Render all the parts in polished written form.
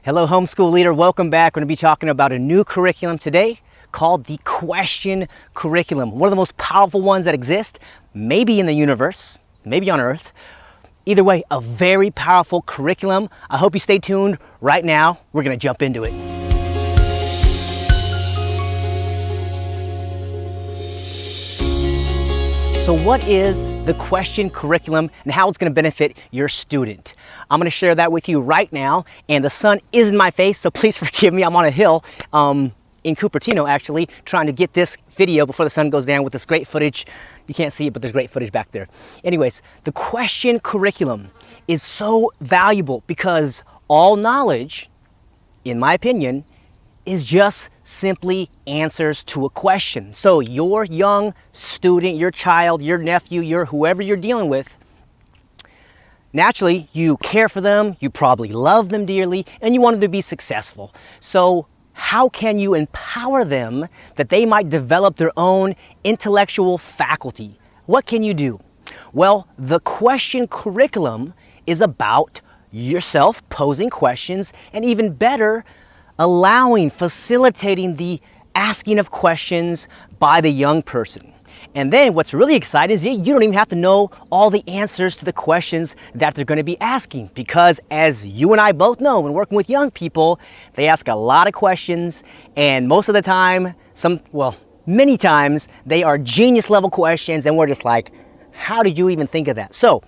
Hello, homeschool leader. Welcome back. We're going to be talking about a new curriculum today called the question curriculum. One of the most powerful ones that exist, maybe in the universe, maybe on Earth. Either way, a very powerful curriculum. I hope you stay tuned. Right now, we're going to jump into it. So what is the question curriculum and how it's going to benefit your student? I'm going to share that with you right now, and the sun is in my face, so please forgive me. I'm on a hill in Cupertino, actually, trying to get this video before the sun goes down with this great footage. You can't see it, but there's great footage back there. Anyways, the question curriculum is so valuable because all knowledge, in my opinion, is just simply answers to a question. So your young student, your child, your nephew, your whoever you're dealing with, naturally you care for them, you probably love them dearly, and you want them to be successful. So how can you empower them that they might develop their own intellectual faculty? What can you do? Well, the question curriculum is about yourself posing questions, and even better, facilitating the asking of questions by the young person. And then what's really exciting is you don't even have to know all the answers to the questions that they're going to be asking, because as you and I both know, when working with young people, they ask a lot of questions, and most of the time, many times, they are genius level questions, and we're just like, how did you even think of that? So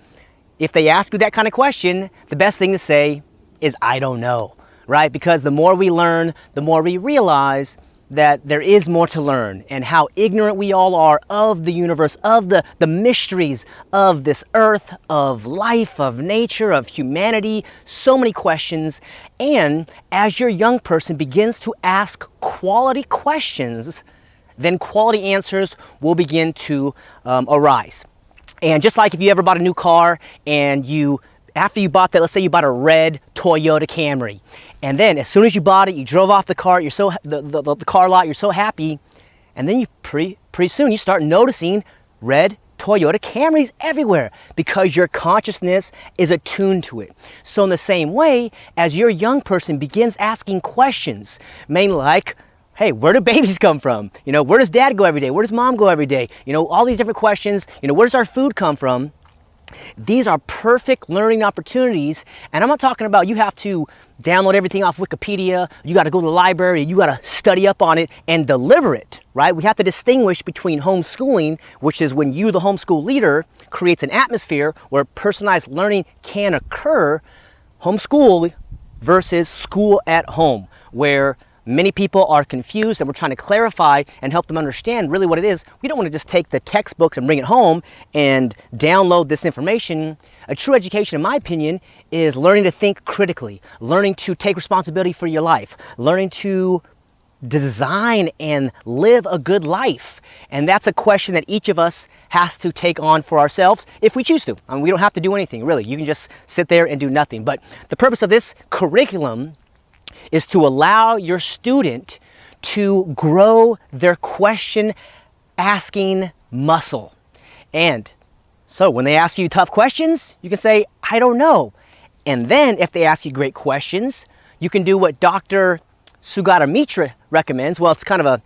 if they ask you that kind of question, the best thing to say is, I don't know. Right? Because the more we learn, the more we realize that there is more to learn, and how ignorant we all are of the universe, of the mysteries of this earth, of life, of nature, of humanity, so many questions. And as your young person begins to ask quality questions, then quality answers will begin to arise. And just like if you ever bought a new car and after you bought that, let's say you bought a red Toyota Camry, and then as soon as you bought it, you drove off the car, the car lot, you're so happy, and then you pretty soon you start noticing red Toyota Camrys everywhere because your consciousness is attuned to it. So in the same way, as your young person begins asking questions, mainly like, hey, where do babies come from? Where does dad go every day? Where does mom go every day? All these different questions. Where does our food come from? These are perfect learning opportunities, and I'm not talking about you have to download everything off Wikipedia, you got to go to the library, you got to study up on it and deliver it, right? We have to distinguish between homeschooling, which is when you, the homeschool leader, creates an atmosphere where personalized learning can occur, homeschool versus school at home, where many people are confused, and we're trying to clarify and help them understand really what it is. We don't want to just take the textbooks and bring it home and download this information. A true education, in my opinion, is learning to think critically, learning to take responsibility for your life, learning to design and live a good life. And that's a question that each of us has to take on for ourselves if we choose to. We don't have to do anything, really. You can just sit there and do nothing. But the purpose of this curriculum is to allow your student to grow their question asking muscle. And so when they ask you tough questions, you can say, I don't know. And then if they ask you great questions, you can do what Dr. Sugata Mitra recommends. Well, it's kind of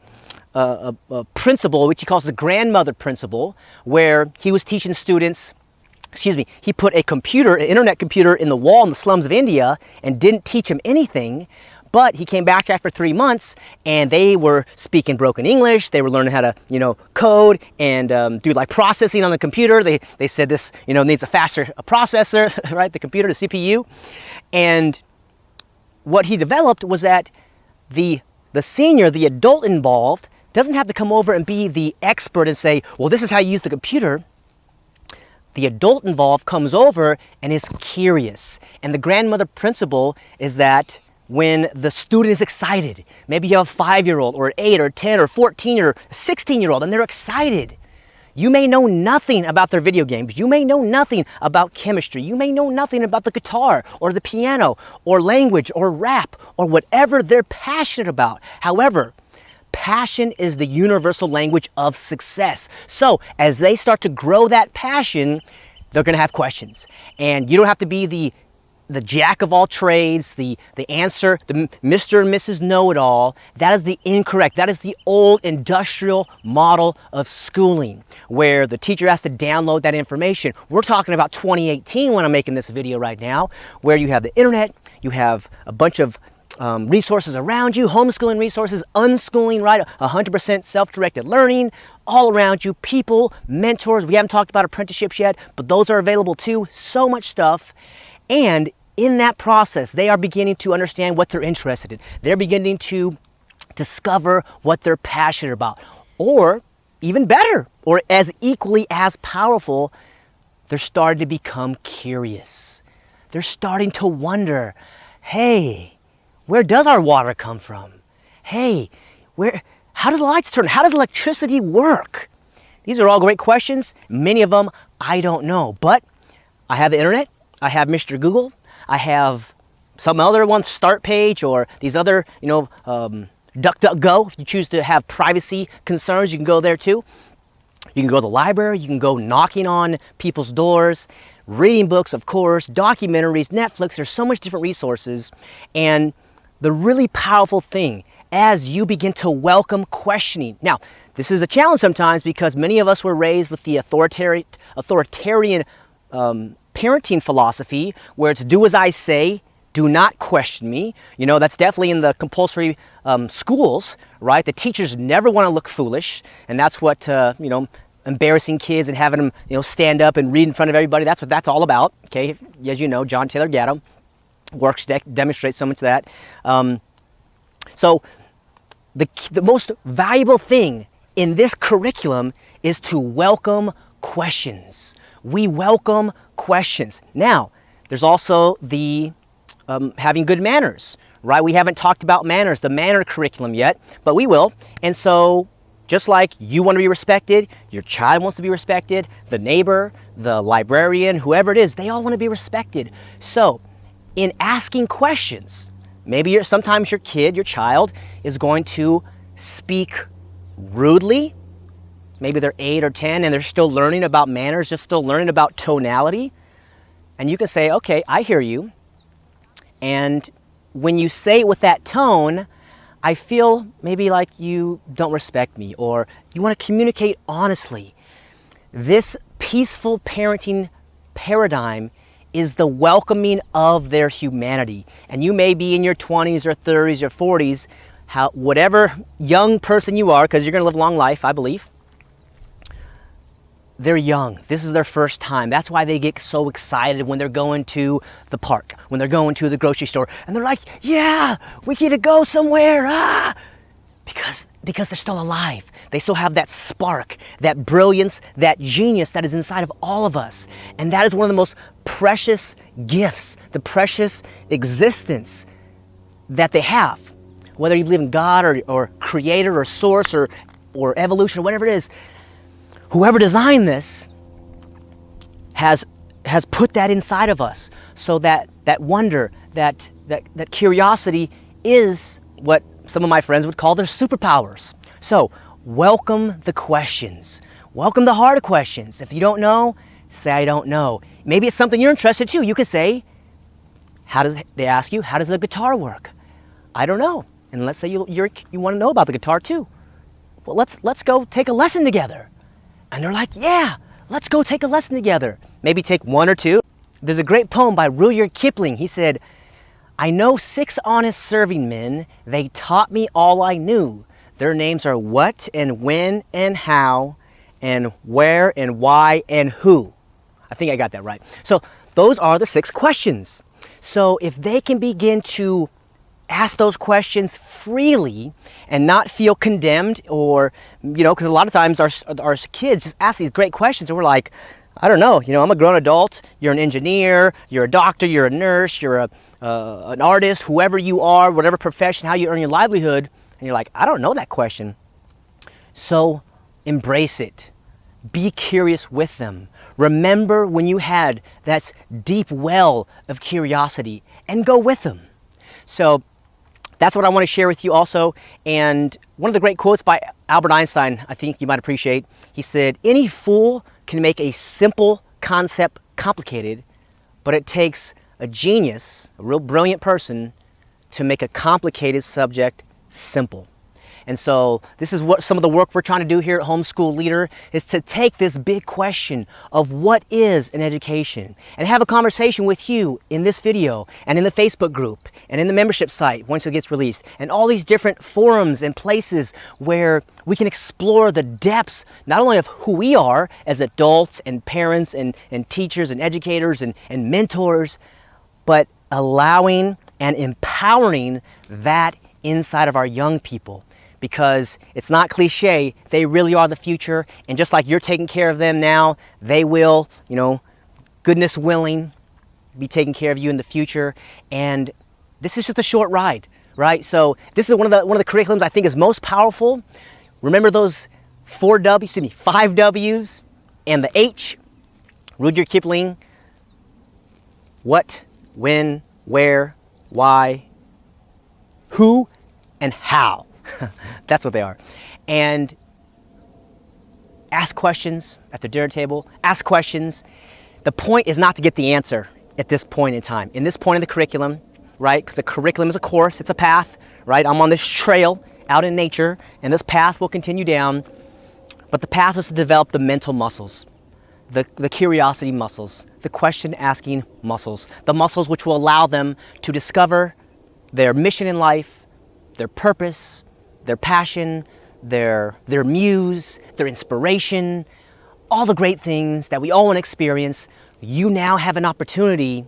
a principle, which he calls the grandmother principle, where he was teaching students, he put an internet computer in the wall in the slums of India and didn't teach them anything. But he came back after 3 months, and they were speaking broken English. They were learning how to, code and do like processing on the computer. They said this, needs a faster processor, right? The computer, the CPU. And what he developed was that the senior, the adult involved, doesn't have to come over and be the expert and say, well, this is how you use the computer. The adult involved comes over and is curious. And the grandmother principle is that when the student is excited, maybe you have a 5-year-old or an 8 or 10 or 14 or 16-year-old, and they're excited. You may know nothing about their video games. You may know nothing about chemistry. You may know nothing about the guitar or the piano or language or rap or whatever they're passionate about. However, passion is the universal language of success. So as they start to grow that passion, they're going to have questions. And you don't have to be the the jack of all trades, the answer, the Mr. and Mrs. Know-it-all. That is the incorrect, that is the old industrial model of schooling, where the teacher has to download that information. We're talking about 2018 when I'm making this video right now, where you have the internet, you have a bunch of resources around you, homeschooling resources, unschooling, right? 100% self-directed learning all around you, people, mentors. We haven't talked about apprenticeships yet, but those are available too. So much stuff. And in that process, they are beginning to understand what they're interested in. They're beginning to discover what they're passionate about. Or even better, or as equally as powerful, they're starting to become curious. They're starting to wonder, hey, where does our water come from? Hey, how does the lights turn? How does electricity work? These are all great questions. Many of them I don't know, but I have the internet. I have Mr. Google. I have some other one, Start Page, or these other, DuckDuckGo. If you choose to have privacy concerns, you can go there too. You can go to the library. You can go knocking on people's doors, reading books, of course, documentaries, Netflix. There's so much different resources. And the really powerful thing, as you begin to welcome questioning. Now, this is a challenge sometimes because many of us were raised with the authoritarian parenting philosophy, where it's do as I say, do not question me. That's definitely in the compulsory schools, right? The teachers never want to look foolish, and that's what, embarrassing kids and having them, stand up and read in front of everybody. That's what that's all about, okay? As you know, John Taylor Gatto works demonstrates so much of that. So the most valuable thing in this curriculum is to welcome questions. We welcome questions. Now, there's also the having good manners, right? We haven't talked about manners, the manner curriculum yet, but we will. And so just like you want to be respected, your child wants to be respected, the neighbor, the librarian, whoever it is, they all want to be respected. So in asking questions, maybe sometimes your kid, your child, is going to speak rudely. Maybe they're 8 or 10 and they're still learning about manners, just still learning about tonality. And you can say, okay, I hear you. And when you say it with that tone, I feel maybe like you don't respect me, or you want to communicate honestly. This peaceful parenting paradigm is the welcoming of their humanity. And you may be in your 20s or 30s or 40s, whatever young person you are, because you're going to live a long life, I believe. They're young. This is their first time. That's why they get so excited when they're going to the park, when they're going to the grocery store, and they're like, yeah, we get to go somewhere, because they're still alive. They still have that spark, that brilliance, that genius that is inside of all of us. And that is one of the most precious gifts, the precious existence that they have. Whether you believe in God or creator or source or evolution or whatever it is, whoever designed this has put that inside of us, so that wonder, that curiosity is what some of my friends would call their superpowers. So welcome the questions. Welcome the hard questions. If you don't know, say I don't know. Maybe it's something you're interested in too. You could say, they ask you, how does the guitar work? I don't know. And let's say you want to know about the guitar too. Well, let's go take a lesson together. And they're like, yeah, let's go take a lesson together. Maybe take 1 or 2. There's a great poem by Rudyard Kipling. He said, I know 6 honest serving men. They taught me all I knew. Their names are what and when and how and where and why and who. I think I got that right. So those are the 6 questions. So if they can begin to ask those questions freely and not feel condemned, or, because a lot of times our kids just ask these great questions and we're like, I don't know, I'm a grown adult, you're an engineer, you're a doctor, you're a nurse, you're an artist, whoever you are, whatever profession, how you earn your livelihood, and you're like, I don't know that question. So embrace it. Be curious with them. Remember when you had that deep well of curiosity, and go with them. So that's what I want to share with you also. And one of the great quotes by Albert Einstein, I think you might appreciate, he said, any fool can make a simple concept complicated, but it takes a genius, a real brilliant person, to make a complicated subject simple. And so this is what some of the work we're trying to do here at Homeschool Leader, is to take this big question of what is an education and have a conversation with you in this video and in the Facebook group and in the membership site once it gets released, and all these different forums and places where we can explore the depths not only of who we are as adults and parents and teachers and educators and mentors, but allowing and empowering that inside of our young people. Because it's not cliche, they really are the future, and just like you're taking care of them now, they will, goodness willing, be taking care of you in the future. And this is just a short ride, right? So this is one of the curriculums I think is most powerful. Remember those 5 W's and the H. Rudyard Kipling. What, when, where, why, who, and how. That's what they are. And ask questions at the dinner table. Ask questions. The point is not to get the answer at this point in time. In this point in the curriculum, right? Because the curriculum is a course, it's a path, right? I'm on this trail out in nature, and this path will continue down. But the path is to develop the mental muscles, the curiosity muscles, the question-asking muscles, the muscles which will allow them to discover their mission in life, their purpose, their passion, their muse, their inspiration, all the great things that we all want to experience. You now have an opportunity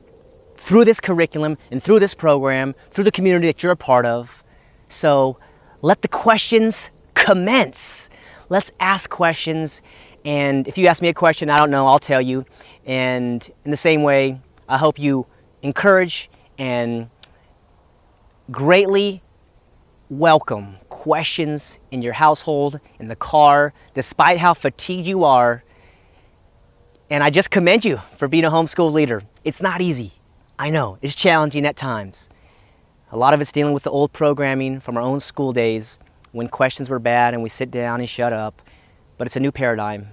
through this curriculum and through this program, through the community that you're a part of. So let the questions commence. Let's ask questions. And if you ask me a question I don't know, I'll tell you. And in the same way, I hope you encourage and greatly welcome questions in your household, in the car, despite how fatigued you are. And I just commend you for being a homeschool leader. It's not easy. I know, it's challenging at times. A lot of it's dealing with the old programming from our own school days when questions were bad and we sit down and shut up. But it's a new paradigm.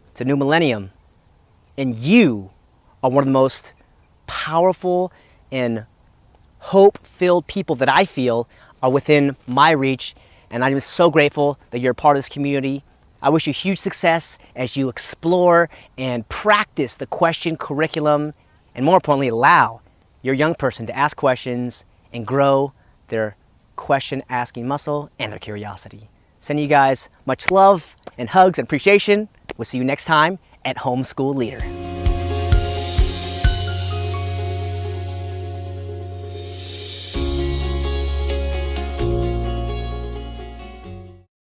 It's a new millennium. And you are one of the most powerful and hope-filled people that I feel are within my reach, and I'm just so grateful that you're a part of this community. I wish you huge success as you explore and practice the question curriculum, and more importantly, allow your young person to ask questions and grow their question-asking muscle and their curiosity. Sending you guys much love and hugs and appreciation. We'll see you next time at Homeschool Leader.